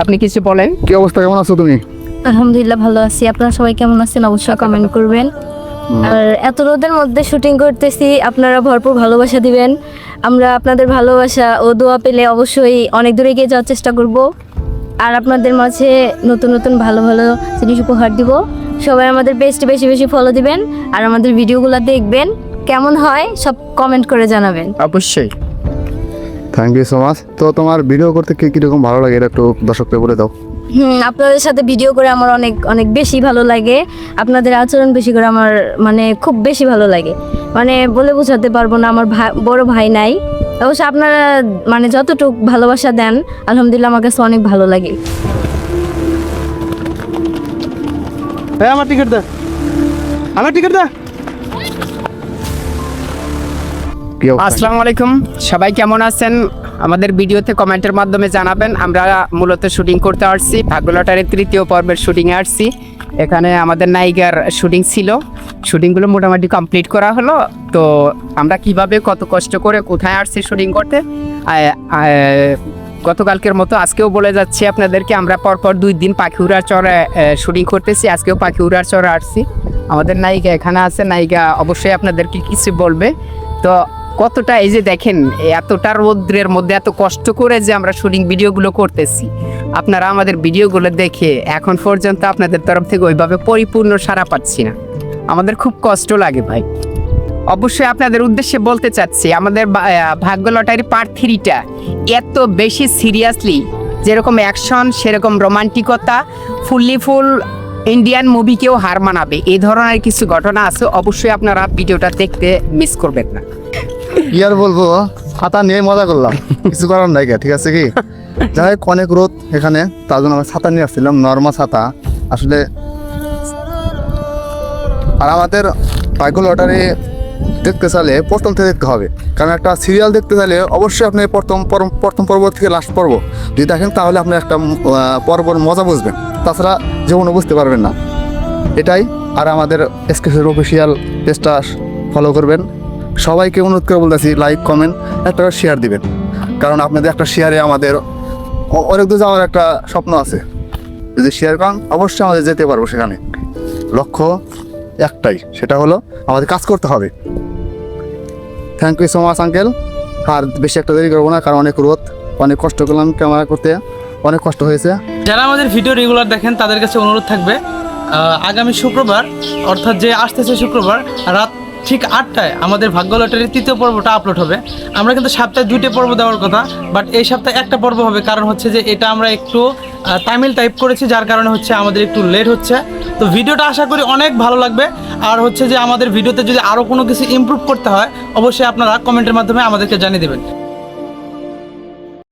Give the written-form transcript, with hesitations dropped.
আপনি কিছু বলেন। কি অবস্থা, কেমন আছো তুমি? আলহামদুলিল্লাহ ভালো আছি। আপনারা সবাই কেমন আছেন অবশ্যই কমেন্ট করবেন। আর এত রোদের মধ্যে শুটিং করতেছি, আপনারা ভরপুর ভালোবাসা দিবেন। আমরা আপনাদের ভালোবাসা ও দোয়া পেলে অবশ্যই অনেক দূরে এগিয়ে যাওয়ার চেষ্টা করব। আর আপনাদের মাঝে নতুন নতুন ভালো ভালো জিনিস উপহার দিব। সবাই আমাদের পেজটি বেশি বেশি ফলো দিবেন আর আমাদের ভিডিওগুলো দেখবেন। কেমন হয় সব কমেন্ট করে জানাবেন। অবশ্যই। Thank you so much. তো তোমার ভিডিও করতে কি কিরকম ভালো লাগে এটা একটু দর্শককে বলে দাও। আপনাদের সাথে ভিডিও করে আমার অনেক অনেক বেশি ভালো লাগে। আপনাদের আচরণ বেশি করে আমার মানে খুব বেশি ভালো লাগে, মানে বলে বোঝাতে পারবো না। আমার বড় ভাই নাই, অবশ্য আপনারা মানে যতটুকু ভালোবাসা দেন আলহামদুলিল্লাহ আমার কাছে অনেক ভালো লাগে। আমার টিকিট দে, আমার টিকিট দে। কি অবস্থা? আসসালামু আলাইকুম, সবাই কেমন আছেন? আমাদের ভিডিওতে কমেন্টের মাধ্যমে জানাবেন। আমরা মূলত শুটিং করতে আসছি, ভাগ্য লটারির 3য় পর্বের শুটিংয়ে আসছি। এখানে আমাদের নায়িকার শুটিং ছিল, শুটিংগুলো মোটামুটি কমপ্লিট করা হলো। তো আমরা কিভাবে কত কষ্ট করে কোথায় আসছি শুটিং করতে, গতকালকের মতো আজকেও বলে যাচ্ছি আপনাদেরকে। আমরা পরপর 2 দিন পাখিউড়ার চরে শুটিং করতেছি, আজকেও পাখিউড়ার চরে আসছি। আমাদের নায়িকা এখানে আছে, নায়িকা অবশ্যই আপনাদেরকে কিছু বলবে। তো কতটা, এই যে দেখেন এতটা রৌদ্রের মধ্যে এত কষ্ট করে যে আমরা শুটিং ভিডিওগুলো করতেছি, আপনারা আমাদের ভিডিওগুলো দেখে এখন পর্যন্ত আপনাদের তরফ থেকে ওইভাবে পরিপূর্ণ সাড়া পাচ্ছি না, আমাদের খুব কষ্ট লাগে ভাই। অবশ্যই আপনাদের উদ্দেশ্যে বলতে চাচ্ছি, আমাদের ভাগ্য লটারি পার্ট 3টা এত বেশি সিরিয়াসলি, যেরকম অ্যাকশন সেরকম রোমান্টিকতা, ফুললি ফুল ইন্ডিয়ান মুভিকেও হার মানাবে এই ধরনের কিছু ঘটনা আছে। অবশ্যই আপনারা ভিডিওটা দেখতে মিস করবেন না। কি আর বলবো, ছাতা নিয়ে মজা করলাম, কিছু করার নাই। ঠিক আছে কি, যাই হোক অনেক রোদ এখানে, তার জন্য আমরা ছাতা নিয়ে আসছিলাম, নর্মাল ছাতা আসলে। আর আমাদের ভাগ্য লটারি দেখতে চাইলে প্রথম থেকে দেখতে হবে, কারণ একটা সিরিয়াল দেখতে চাইলে অবশ্যই আপনি প্রথম পর্ব থেকে লাস্ট পর্ব যদি দেখেন তাহলে আপনি একটা পর্বর মজা বুঝবেন, তাছাড়া জীবনও বুঝতে পারবেন না। এটাই। আর আমাদের এসকেসের অফিসিয়াল পেজটা ফলো করবেন। সবাইকে অনুরোধ করে বলতেছি, লাইক কমেন্ট একটা শেয়ার দিবেন, কারণ আপনাদের একটা শেয়ারে আমাদের অনেক দূর যাওয়ার একটা স্বপ্ন আছে। যদি শেয়ার করেন অবশ্যই আমাদের যেতে পারবো সেখানে। লক্ষ্য একটাই, সেটা হলো আমাদের কাজ করতে হবে। Thank you so much uncle. আর বেশি একটা দেরি করবো না, কারণ অনেক রোদ, অনেক কষ্ট করলাম ক্যামেরা করতে, অনেক কষ্ট হয়েছে। যারা আমাদের ভিডিও রেগুলার দেখেন তাদের কাছে অনুরোধ থাকবে, আগামী শুক্রবার অর্থাৎ যে আসতেছে শুক্রবার রাত ঠিক 8টায় আমাদের ভাগ্য লটারির 3য় পর্বটা আপলোড হবে। আমরা কিন্তু সপ্তাহে 2টে পর্ব দেওয়ার কথা, বাট এই সপ্তাহে একটা পর্ব হবে। কারণ হচ্ছে যে এটা আমরা একটু তামিল টাইপ করেছি, যার কারণে হচ্ছে আমাদের একটু লেট হচ্ছে। তো ভিডিওটা আশা করি অনেক ভালো লাগবে। আর হচ্ছে যে আমাদের ভিডিওতে যদি আরও কোনো কিছু ইমপ্রুভ করতে হয় অবশ্যই আপনারা কমেন্টের মাধ্যমে আমাদেরকে জানিয়ে দেবেন।